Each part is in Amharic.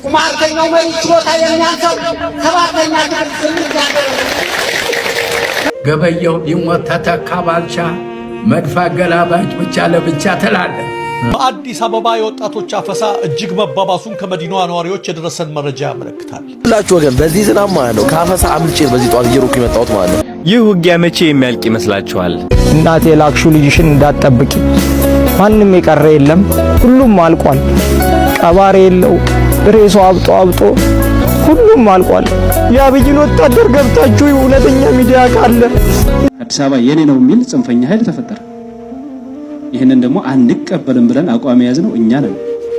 ቁማርተኛው መሪ ችሎታ የሚያንሰው ሰባተኛ ገበየው ቢሞት ተተካ ባልቻ መድፋ ገላባጭ ብቻ ለብቻ ተላለ። በአዲስ አበባ የወጣቶች አፈሳ እጅግ መባባሱን ከመዲናዋ ነዋሪዎች የደረሰን መረጃ ያመለክታል። ሁላችሁ ወገን በዚህ ዝናብ ማለት ነው ከአፈሳ አምልጬ በዚህ ጧት እየሮኩ የመጣሁት ማለት ነው። ይህ ውጊያ መቼ የሚያልቅ ይመስላችኋል? እናቴ ላክሹ ልጅሽን እንዳትጠብቂ፣ ማንም የቀረ የለም፣ ሁሉም አልቋል። ቀባሪ የለው ሬሶ አብጦ ሁሉም አልቋል። የአብይን ወታደር ገብታችሁ እውነተኛ ሚዲያ ካለ አዲስ አበባ የኔ ነው የሚል ጽንፈኛ ኃይል ተፈጠረ። ይሄንን ደግሞ አንቀበልም ብለን አቋም ያዝነው እኛ ነን።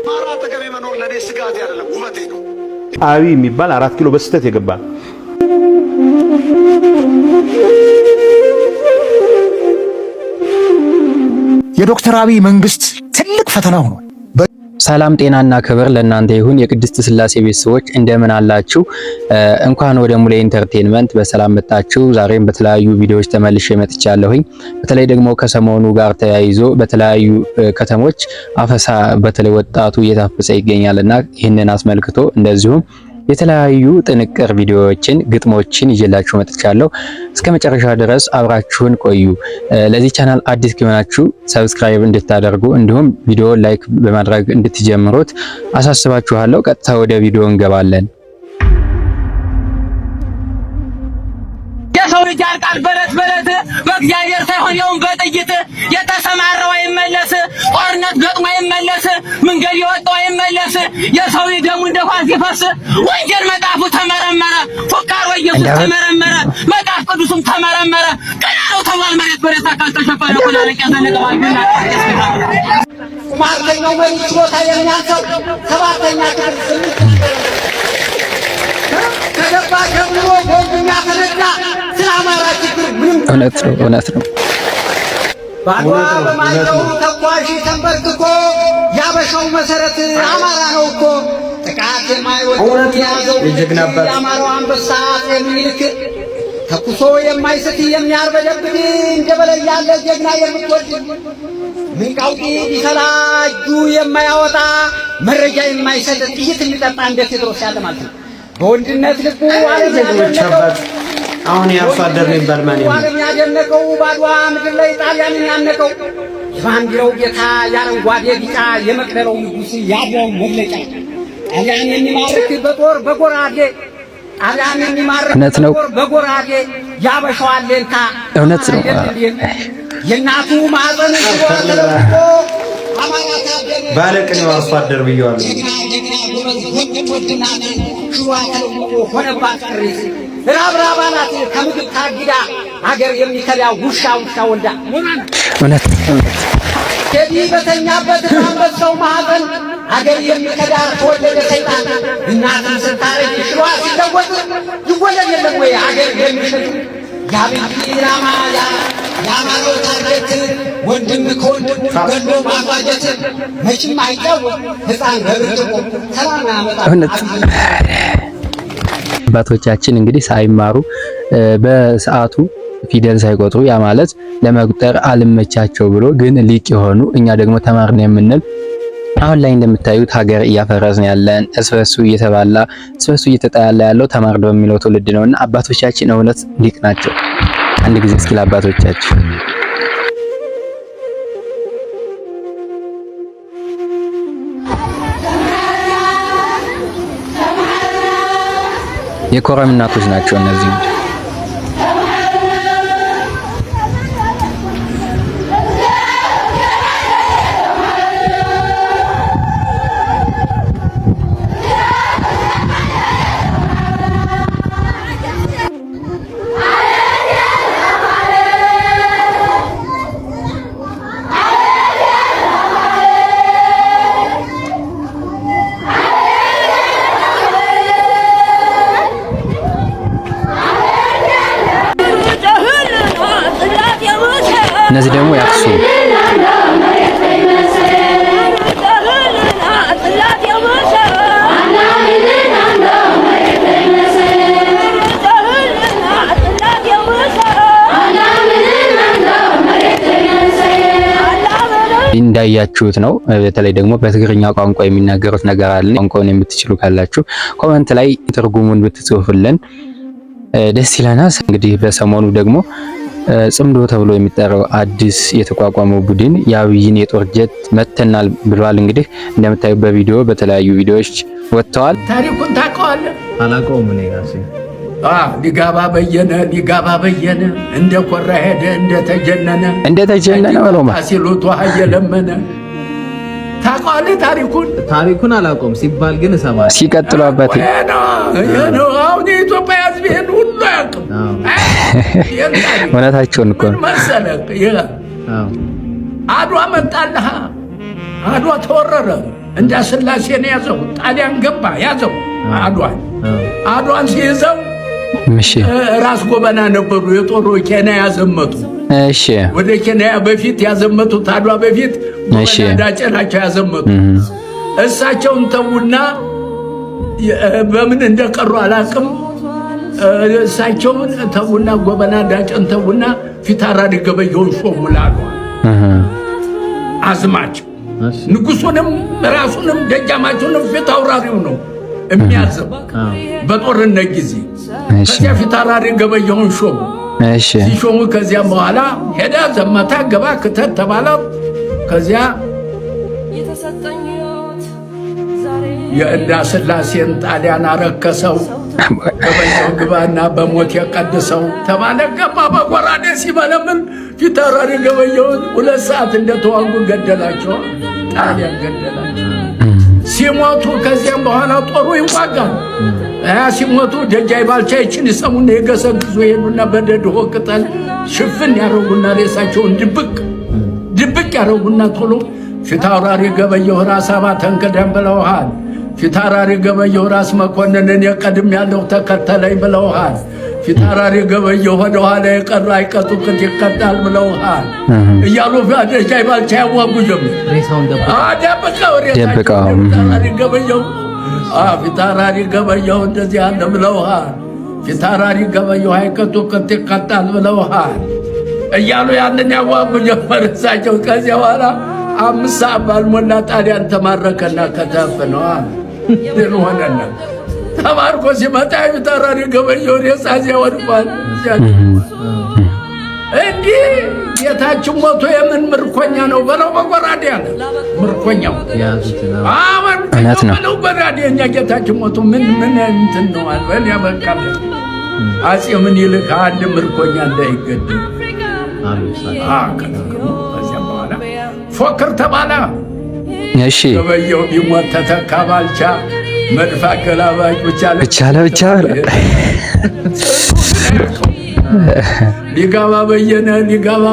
ማራተከም የመኖር ለኔ ስጋት አይደለም ውበቴ ነው። አብይ የሚባል 4 ኪሎ በስተት የገባ የዶክተር አብይ መንግስት ትልቅ ፈተና ሆኗል። ሰላም ጤናና ክብር ለእናንተ ይሁን። የቅድስት ስላሴ ቤተሰቦች እንደምን አላችሁ? እንኳን ወደ ሙሌ ኢንተርቴይንመንት በሰላም መጣችሁ። ዛሬም በተለያዩ ቪዲዮዎች ተመልሼ መጥቻለሁኝ። በተለይ ደግሞ ከሰሞኑ ጋር ተያይዞ በተለያዩ ከተሞች አፈሳ በተለይ ወጣቱ እየታፈሰ ይገኛልና ይህንን አስመልክቶ እንደዚሁም የተለያዩ ጥንቅር ቪዲዮዎችን ግጥሞችን ይዤላችሁ መጥቻለሁ። እስከ መጨረሻ ድረስ አብራችሁን ቆዩ። ለዚህ ቻናል አዲስ ከሆናችሁ ሰብስክራይብ እንድታደርጉ እንዲሁም ቪዲዮ ላይክ በማድረግ እንድትጀምሩት አሳስባችኋለሁ። ቀጥታ ወደ ቪዲዮ እንገባለን። የሰው ልጅ ያልቃል በረት በእግዚአብሔር ሳይሆን የውን በጥይት የተሰማራው አይመለስ፣ ጦርነት ገጥሞ አይመለስ፣ መንገድ የወጣው አይመለስ። የሰው ልጅ ደሙ እንደ ኳስ ሲፈስ ወንጌል መጣፉ ተመረመረ፣ ፉቃሮ ኢየሱስ ተመረመረ፣ መጣፍ ቅዱስም ተመረመረ። ቀና ነው ተባል መሬት በሬታ ካልተሸፈነ ኩላሊት ያዘነቀዋል። ቁማርተኛው መሪ ችሎታ የሚያንሰው ሰባተኛ ክፍል ከገባ ጀምሮ ወንድና ፈረዳ ስለአማራ ችግር እውነት ነው። ባድዋ በማይተው ተኳሽ ተንበርክኮ ያበሻው መሰረት አማራ ነው እኮ። ጥቃት የማይወድ ያዘው የአማራው አንበሳ የሚልክ ተኩሶ የማይስት የሚያርበደብድ እንደበላይ ያለ ጀግና የምትወድ ምንቃውቂ ቢሰላ እጁ የማያወጣ መረጃ የማይሰጥ ጥይት የሚጠጣ እንደ ቴድሮስ ያለ ማለት ነው። በወንድነት ልቡ አሁን ያፋደር ነበር ማለት ነው ያደነቀው ባድዋ ምድር ላይ ጣሊያንን ያነቀው የባንዲራው ጌታ ያረንጓዴ ቢጫ የመቅደላው ንጉስ ያለው መግለጫ ጣሊያን የሚማርክ በጦር በጎራዴ ጣሊያን የሚማርክ በጦር በጎራዴ ያበሻው አለንታ እውነት ነው። የናቱ ማዘን ተለቆ አማራ ታደረ ባለቅኔው አፋደር ብየዋለሁ። ሆነባት ቅሪት ራብራባናት ከምግብ ታግዳ አገር የሚከዳ ውሻ ወልዳ እውነት ከዲ በተኛበት አንበሳው ማህፀን አገር የሚከዳ ተወለደ ሰይጣን። እናትን ስታረጅ ሽዋ ሲለወጥ ይወለድ የለም ወይ አገር የሚሸጥ ያብይ ራማ ያማረው ታርጌት ወንድም ከወንድሙ ገሎ ማፋጀት መቼም አይታወቅ ሕፃን በብርጭቆ ሰላም ያመጣ። አባቶቻችን እንግዲህ ሳይማሩ በሰዓቱ ፊደል ሳይቆጥሩ ያ ማለት ለመቁጠር አልመቻቸው ብሎ ግን ሊቅ የሆኑ እኛ ደግሞ ተማርን የምንል አሁን ላይ እንደምታዩት ሀገር እያፈረስን ያለን እስበሱ እየተባላ እስበሱ እየተጣላ ያለው ተማር በሚለው ትውልድ ነውና አባቶቻችን እውነት ሊቅ ናቸው። አንድ ጊዜ እስኪ ለአባቶቻችን የኮረም እናቶች ናቸው እነዚህ። እነዚህ ደግሞ ያክሱም እንዳያችሁት ነው። በተለይ ደግሞ በትግርኛ ቋንቋ የሚናገሩት ነገር አለ። ቋንቋውን የምትችሉ ካላችሁ ኮሜንት ላይ ትርጉሙን ብትጽፉልን ደስ ይለናል። እንግዲህ በሰሞኑ ደግሞ ጽምዶ ተብሎ የሚጠራው አዲስ የተቋቋመው ቡድን የአብይን የጦር ጀት መተናል ብሏል። እንግዲህ እንደምታዩ በቪዲዮ በተለያዩ ቪዲዮዎች ወጥተዋል። ታሪኩን ታውቀዋለህ? አላውቀውም እኔ ራሴ። ሊጋባ በየነ እንደ ኮራ ሄደ እንደተጀነነ በለውማ ሲሉት ውሃ እየለመነ ታውቀዋለህ? ታሪኩን አላውቀውም ሲባል ግን እሰማለሁ። ሲቀጥሉ አባቴ አሁን የኢትዮጵያ ሕዝብ ይሄን ሁሉ አያውቅም። እውነታቸውን እኮ ነው መሰለህ። አድዋ መጣልህ። አድዋ ተወረረ። እንደ ስላሴን ያዘው ጣሊያን ገባ ያዘው አድዋን ሲይዘው ራስ ጎበና ነበሩ የጦሩ ኬንያ ያዘመቱ። እሺ ወደ ኬንያ በፊት ያዘመቱት አድዋ በፊት ዳጨ ናቸው ያዘመቱ። እሳቸውን ተውና በምን እንደቀሩ አላውቅም። እሳቸውን ተውና ጎበና ዳጨን ተውና ፊታውራሪ ገበየሁን ሾሙላሉ አዝማች። ንጉሱንም ራሱንም ደጃማቹንም ፊታውራሪው ነው የሚያዘው በጦርነት ጊዜ። ከዚያ ፊታውራሪ ገበየሁን ሾሙ። ሲሾሙ ከዚያ በኋላ ሄዳ ዘመታ ገባ ክተት ተባለ። ከዚያ የእንዳ ስላሴን ጣሊያን አረከሰው። ገበየሁ ግባና በሞት የቀድሰው ተባለ። ገባ በጎራዴ ሲበለምን ፊታውራሪ ገበየሁን 2 ሰዓት እንደተዋጉ ገደላቸው። ጣሊያን ገደላቸው። ሲሞቱ ከዚያም በኋላ ጦሩ ይዋጋል። ሲሞቱ ደጃይ ባልቻ ይችን ይሰሙና የገሰግሱ ሄዱና በደድሆ ቅጠል ሽፍን ያረጉና ሬሳቸውን ድብቅ ያረጉና ቶሎ ፊታውራሪ ገበየሁ ራስ አባተን ቀደም ብለውሃል። ፊታውራሪ ገበየሁ ራስ መኮንንን የቀድም ያለው ተከተለኝ ብለውሃል። ፊታውራሪ ገበየሁ ወደ ኋላ የቀረ አይቀጡ ቅጥ ይቀጣል ብለውሃል እያሉ ደጃይ ባልቻ ያዋጉ ጀመሩ። ደብቀው ፊታውራሪ ገበየሁ እንደዚህ አለ ብለውሃል። ፊታውራሪ ገበየሁ አይቀጡ ቅጥ ይቀጣል ብለውሃል እያሉ ያንን ያዋጉ ጀመር እሳቸው። ከዚያ በኋላ 5 ሰዓት ባልሞላ ጣሊያን ተማረከና ከተፍነዋል። ድል ሆነና ተማርኮ ሲመጣ ፊታውራሪ ገበየሁ ሬሳ ወድቋል። እንዲህ ጌታችን ሞቶ የምን ምርኮኛ ነው በለው በጎራዴ አለ። ምርኮኛው እውነት ነው በለው በጎራዴ። እኛ ጌታችን ሞቶ ምን እንትን ነው አልበል ያበቃል። አጼ ምኒልክ አንድ ምርኮኛ እንዳይገድል ከዚያ በኋላ ፎክር ተባለ። እሺ ገበየሁ ቢሞት ተተካ ባልቻ መድፍ አገላባጭ ብቻ ሊጋባ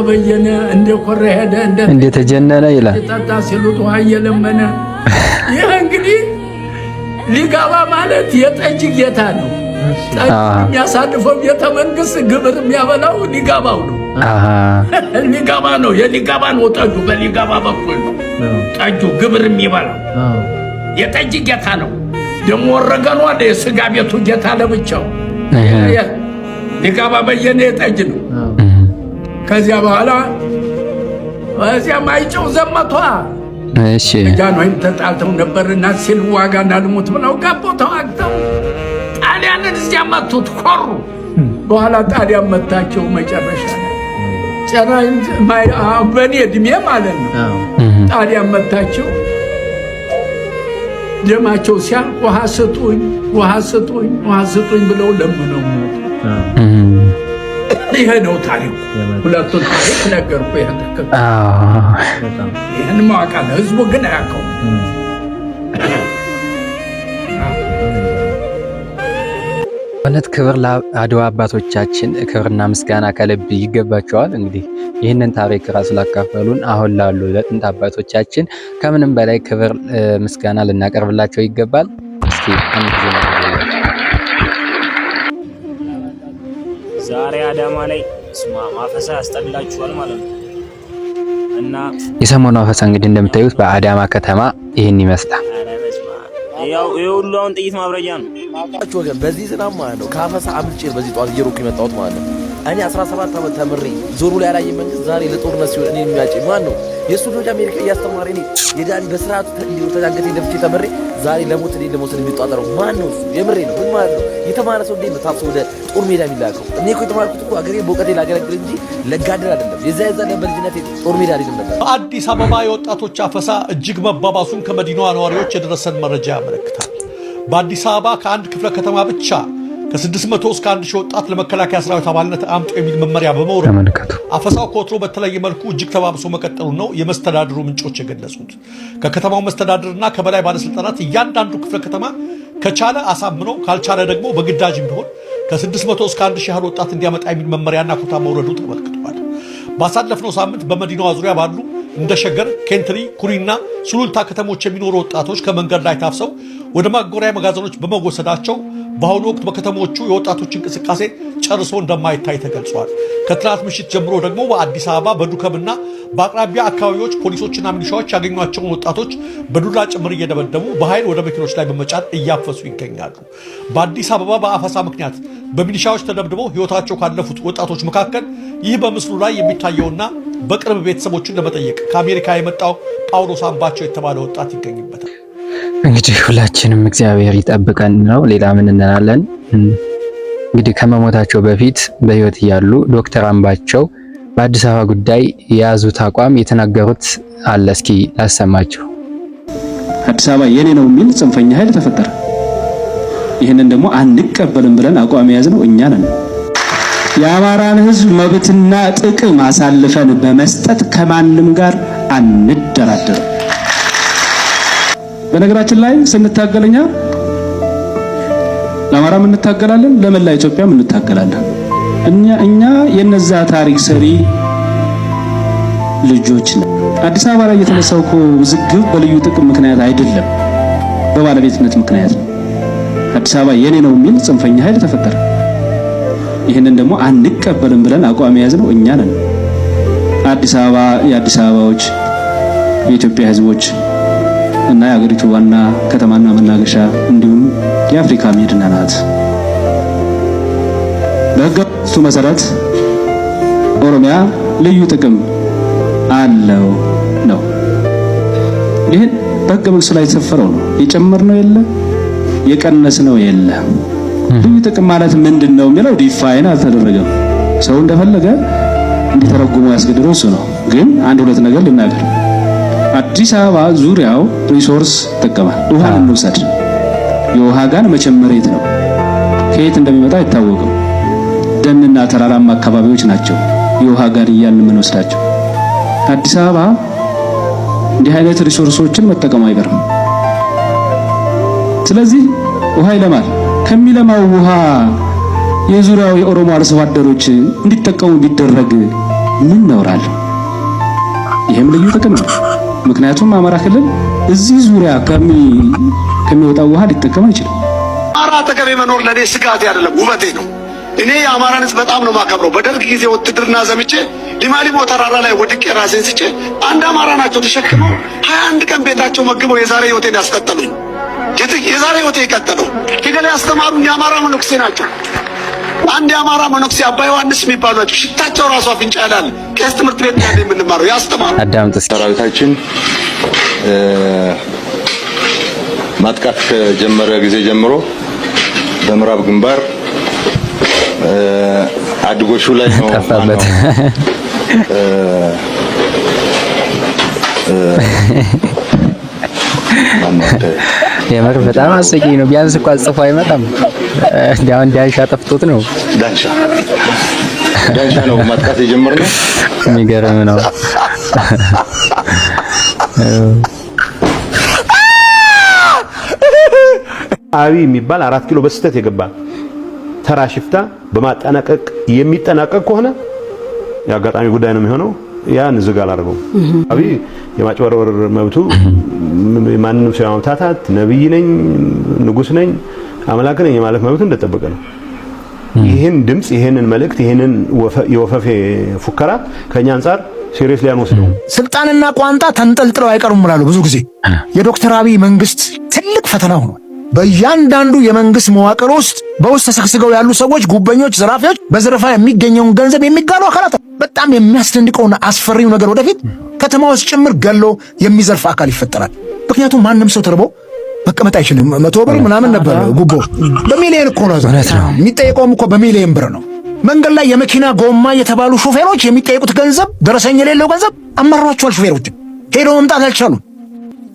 በየነ እንደ ኮራ ሄደ እንደተጀነነ ይላል። ተጣጣ ሲሉት ውሃ እየለመነ። ይህ እንግዲህ ሊጋባ ማለት የጠጅ ጌታ ነው። ጠጅ የሚያሳልፈው ቤተ መንግስት ግብር የሚያበላው ሊጋባው ነው። ሊጋባ ነው የሊጋባ ነው ጠጁ በሊጋባ በኩል ነው ጠጁ ግብር የሚበላው የጠጅ ጌታ ነው። ደግሞ ወረገኑ አለ የስጋ ቤቱ ጌታ ለብቻው። ሊጋባ በየነ የጠጅ ነው። ከዚያ በኋላ እዚያ ማይጨው ዘመቷ። እሺ ጃንሆይም ተጣልተው ነበርና ሲል ዋጋና ልሙት ብለው ገቡ ተዋግተው ጣሊያንን እዚያ መቱት ኮሩ። በኋላ ጣሊያን መታቸው መጨረሻ በእኔ እድሜ ማለት ነው። ጣሊያን መታቸው ደማቸው ሲያልቅ ውሃ ስጡኝ ብለው ለምነው ሞቱ። ይሄ ነው ታሪኩ። ሁለቱን ታሪክ ነገርኩ። ይህን ማወቅ አለ ህዝቡ ግን አያውቀውም። እውነት ክብር ለአድዋ አባቶቻችን፣ ክብርና ምስጋና ከልብ ይገባቸዋል። እንግዲህ ይህንን ታሪክ ራሱ ላካፈሉን አሁን ላሉ ለጥንት አባቶቻችን ከምንም በላይ ክብር ምስጋና ልናቀርብላቸው ይገባል። እስኪ አንድ ጊዜ ዛሬ አዳማ ላይ ማፈሳ ያስጠላችኋል ማለት ነው። እና የሰሞኑ አፈሳ እንግዲህ እንደምታዩት በአዳማ ከተማ ይህን ይመስላል። ያው የሁሉ አሁን ጥይት ማብረጃ ነው። በዚህ ዝናብ ማለት ነው። ከአፈሳ አምልጬ በዚህ ጧት እየሮኩ የመጣሁት ማለት ነው። እኔ 17 ዓመት ተምሬ ዞሩ ላይ ያላየ መንግስት ዛሬ ለጦርነት ሲሆን እኔ የሚያጭ ማን ነው? የሱ ልጅ አሜሪካ እያስተማረ እኔ የዳኒ በስርዓቱ ተዳገተ ደፍቼ ተምሬ ዛሬ ለሞት የሚጣጣረው ማን ነው? የምሬ ነው። ምን ማለት ነው? የተማረ ሰው እንዴት ነው ታፍሶ ወደ ጦር ሜዳ የሚላከው? እኔ እኮ የተማርኩት እኮ አገሬ በእውቀቴ ላገለግል እንጂ ለጋደል አይደለም። የዛ በልጅነቴ ጦር ሜዳ አይደለም ነበር። በአዲስ አበባ የወጣቶች አፈሳ እጅግ መባባሱን ከመዲናዋ ነዋሪዎች የደረሰን መረጃ ያመለክታል። በአዲስ አበባ ከአንድ ክፍለ ከተማ ብቻ ከ600 እስከ 1000 ወጣት ለመከላከያ ሰራዊት አባልነት አምጦ የሚል መመሪያ በመውረድ አፈሳው ከወትሮ በተለየ መልኩ እጅግ ተባብሶ መቀጠሉ ነው የመስተዳድሩ ምንጮች የገለጹት። ከከተማው መስተዳድርና ከበላይ ባለስልጣናት እያንዳንዱ ክፍለ ከተማ ከቻለ አሳምኖ ካልቻለ ደግሞ በግዳጅ ቢሆን ከ600 እስከ 1000 ያህል ወጣት እንዲያመጣ የሚል መመሪያና ኮታ መውረዱ ተመልክቷል። ባሳለፍነው ሳምንት በመዲናዋ ዙሪያ ባሉ እንደ ሸገር፣ ኬንትሪ፣ ኩሪና ሱሉልታ ከተሞች የሚኖሩ ወጣቶች ከመንገድ ላይ ታፍሰው ወደ ማጎሪያ መጋዘኖች በመወሰዳቸው በአሁኑ ወቅት በከተሞቹ የወጣቶች እንቅስቃሴ ጨርሶ እንደማይታይ ተገልጿል። ከትናንት ምሽት ጀምሮ ደግሞ በአዲስ አበባ በዱከምና በአቅራቢያ አካባቢዎች ፖሊሶችና ሚሊሻዎች ያገኟቸውን ወጣቶች በዱላ ጭምር እየደበደቡ በኃይል ወደ መኪኖች ላይ በመጫን እያፈሱ ይገኛሉ። በአዲስ አበባ በአፈሳ ምክንያት በሚሊሻዎች ተደብድበው ሕይወታቸው ካለፉት ወጣቶች መካከል ይህ በምስሉ ላይ የሚታየውና በቅርብ ቤተሰቦችን ለመጠየቅ ከአሜሪካ የመጣው ጳውሎስ አምባቸው የተባለ ወጣት ይገኝበታል። እንግዲህ ሁላችንም እግዚአብሔር ይጠብቀን ነው። ሌላ ምን እንላለን? እንግዲህ ከመሞታቸው በፊት በህይወት እያሉ ዶክተር አምባቸው በአዲስ አበባ ጉዳይ የያዙት አቋም የተናገሩት አለ። እስኪ ላሰማችሁ። አዲስ አበባ የኔ ነው የሚል ጽንፈኛ ኃይል ተፈጠረ። ይህንን ደግሞ አንቀበልም ብለን አቋም የያዝነው እኛ ነን። የአማራን ህዝብ መብትና ጥቅም አሳልፈን በመስጠት ከማንም ጋር አንደራደርም። በነገራችን ላይ ስንታገለኛ ለአማራም እንታገላለን፣ ለመላ ኢትዮጵያም እንታገላለን። እኛ የነዛ ታሪክ ሰሪ ልጆች ነን። አዲስ አበባ ላይ የተነሳው እኮ ውዝግብ በልዩ ጥቅም ምክንያት አይደለም፣ በባለቤትነት ምክንያት ነው። አዲስ አበባ የኔ ነው የሚል ጽንፈኛ ኃይል ተፈጠረ። ይህንን ደግሞ አንቀበልም ብለን አቋም የያዝነው እኛ ነን። አዲስ አበባ የአዲስ አበባዎች የኢትዮጵያ ህዝቦች እና የአገሪቱ ዋና ከተማና መናገሻ እንዲሁም የአፍሪካ መዲና ናት። በሕገ መንግስቱ መሰረት ኦሮሚያ ልዩ ጥቅም አለው ነው። ይህን በሕገ መንግስቱ ላይ የተሰፈረው ነው። የጨመርነው የለ የቀነስነው የለ። ልዩ ጥቅም ማለት ምንድነው የሚለው ዲፋይን አልተደረገም። ሰው እንደፈለገ እንዲተረጉመው ያስገድደው እሱ ነው። ግን አንድ ሁለት ነገር ልናገር። አዲስ አበባ ዙሪያው ሪሶርስ ይጠቀማል። ውሃ እንውሰድ። የውሃ ጋን መቼም መሬት ነው፣ ከየት እንደሚመጣ አይታወቅም። ደንና ተራራማ አካባቢዎች ናቸው የውሃ ጋን እያልን የምንወስዳቸው። አዲስ አበባ እንዲህ አይነት ሪሶርሶችን መጠቀሙ አይቀርም። ስለዚህ ውሃ ይለማል። ከሚለማው ውሃ የዙሪያው የኦሮሞ አርሶ አደሮች እንዲጠቀሙ ቢደረግ ምን ነውራል? ይሄም ልዩ ጥቅም ነው። ምክንያቱም አማራ ክልል እዚህ ዙሪያ ከሚወጣው ውሃ ሊጠቀም አይችልም። አማራ አጠገቤ መኖር ለኔ ስጋቴ አይደለም፣ ውበቴ ነው። እኔ የአማራን ሕዝብ በጣም ነው ማከብረው። በደርግ ጊዜ ውትድርና ዘምቼ ሊማሊሞ ተራራ ላይ ወድቄ ራሴን ስቼ አንድ አማራ ናቸው ተሸክመው 21 ቀን ቤታቸው መግበው የዛሬ ህይወቴን ያስቀጠሉኝ። የዛሬ ህይወቴ የቀጠለው ፊደል ያስተማሩኝ የአማራ መነኩሴ ናቸው። አንድ የአማራ መነኩሴ አባ ዮሐንስ የሚባሉ ናቸው። ሽታቸው ራሱ አፍንጫ ያላል። ቄስ ትምህርት ቤት ላይ የምንማረው ያስተማሩ። ሰራዊታችን ማጥቃት ከጀመረ ጊዜ ጀምሮ በምዕራብ ግንባር አድጎሹ ላይ ነው የምር በጣም አስቂኝ ነው። ቢያንስ እንኳን ጽፎ አይመጣም። ዳውን ዳንሻ ጠፍቶት ነው። ዳንሻ ነው ማጥቃት የጀመረው። የሚገርም ነው። አብይ የሚባል 4 ኪሎ በስተት የገባ ተራ ሽፍታ በማጠናቀቅ የሚጠናቀቅ ከሆነ የአጋጣሚ ጉዳይ ነው የሚሆነው። ያን ዝግ አላደረገው። አብይ የማጭበርበር መብቱ ማንንም ሰው ማምታታት ነብይ ነኝ ንጉስ ነኝ አምላክ ነኝ ማለት መብቱ እንደተጠበቀ ነው። ይሄን ድምጽ ይሄንን መልእክት ይሄንን የወፈፌ ፉከራ ከኛ አንፃር ሲሪየስ ሊያንወስደው ስልጣንና ቋንጣ ተንጠልጥለው አይቀሩም እላለሁ። ብዙ ጊዜ የዶክተር አብይ መንግስት ትልቅ ፈተና ሆኗል። በእያንዳንዱ የመንግስት መዋቅር ውስጥ በውስጥ ተሰግስገው ያሉ ሰዎች፣ ጉበኞች፣ ዘራፊዎች በዝርፋ የሚገኘውን ገንዘብ የሚጋሉ አካላት። በጣም የሚያስደንቀውና አስፈሪው ነገር ወደፊት ከተማ ውስጥ ጭምር ገሎ የሚዘርፍ አካል ይፈጠራል። ምክንያቱም ማንም ሰው ተርቦ መቀመጥ አይችልም። 100 ብር ምናምን ነበር ጉቦ፣ በሚሊዮን እኮ ነው የሚጠየቀውም እኮ በሚሊዮን ብር ነው። መንገድ ላይ የመኪና ጎማ የተባሉ ሾፌሮች የሚጠየቁት ገንዘብ፣ ደረሰኝ የሌለው ገንዘብ አመሯቸዋል። ሾፌሮች ሄደው መምጣት አልቻሉም።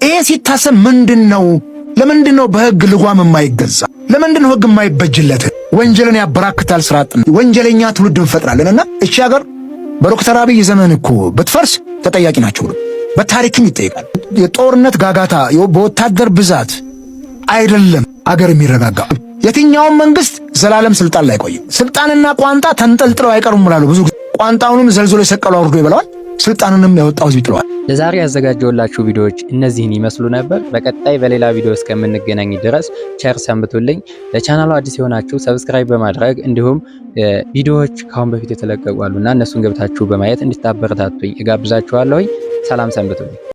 ይሄ ሲታሰብ ምንድነው? ለምንድነው በህግ ልጓም የማይገዛ? ለምንድነው ህግ የማይበጅለት? ወንጀልን ያበራክታል። ስርዓት ወንጀለኛ ትውልድ እንፈጥራለንና እቺ ሀገር በዶክተር አብይ ዘመን እኮ ብትፈርስ ተጠያቂ ናቸው። በታሪክም ይጠይቃል። የጦርነት ጋጋታ በወታደር ብዛት አይደለም አገር የሚረጋጋ። የትኛውም መንግስት ዘላለም ስልጣን ላይ ቆይ። ስልጣንና ቋንጣ ተንጠልጥለው አይቀሩም ይላሉ። ብዙ ቋንጣውንም ዘልዝሎ የሰቀለው አውርዶ ይበላዋል፣ ስልጣንንም ያወጣው ህዝብ ይጥለዋል። ለዛሬ ያዘጋጀውላችሁ ቪዲዮዎች እነዚህን ይመስሉ ነበር። በቀጣይ በሌላ ቪዲዮ እስከምንገናኝ ድረስ ቸር ሰንብቱልኝ። ለቻናሉ አዲስ የሆናችሁ ሰብስክራይብ በማድረግ እንዲሁም ቪዲዮዎች ካሁን በፊት የተለቀቁ አሉና እነሱን ገብታችሁ በማየት እንድታበረታቱኝ እጋብዛችኋለሁ። ሰላም ሰንብቱልኝ።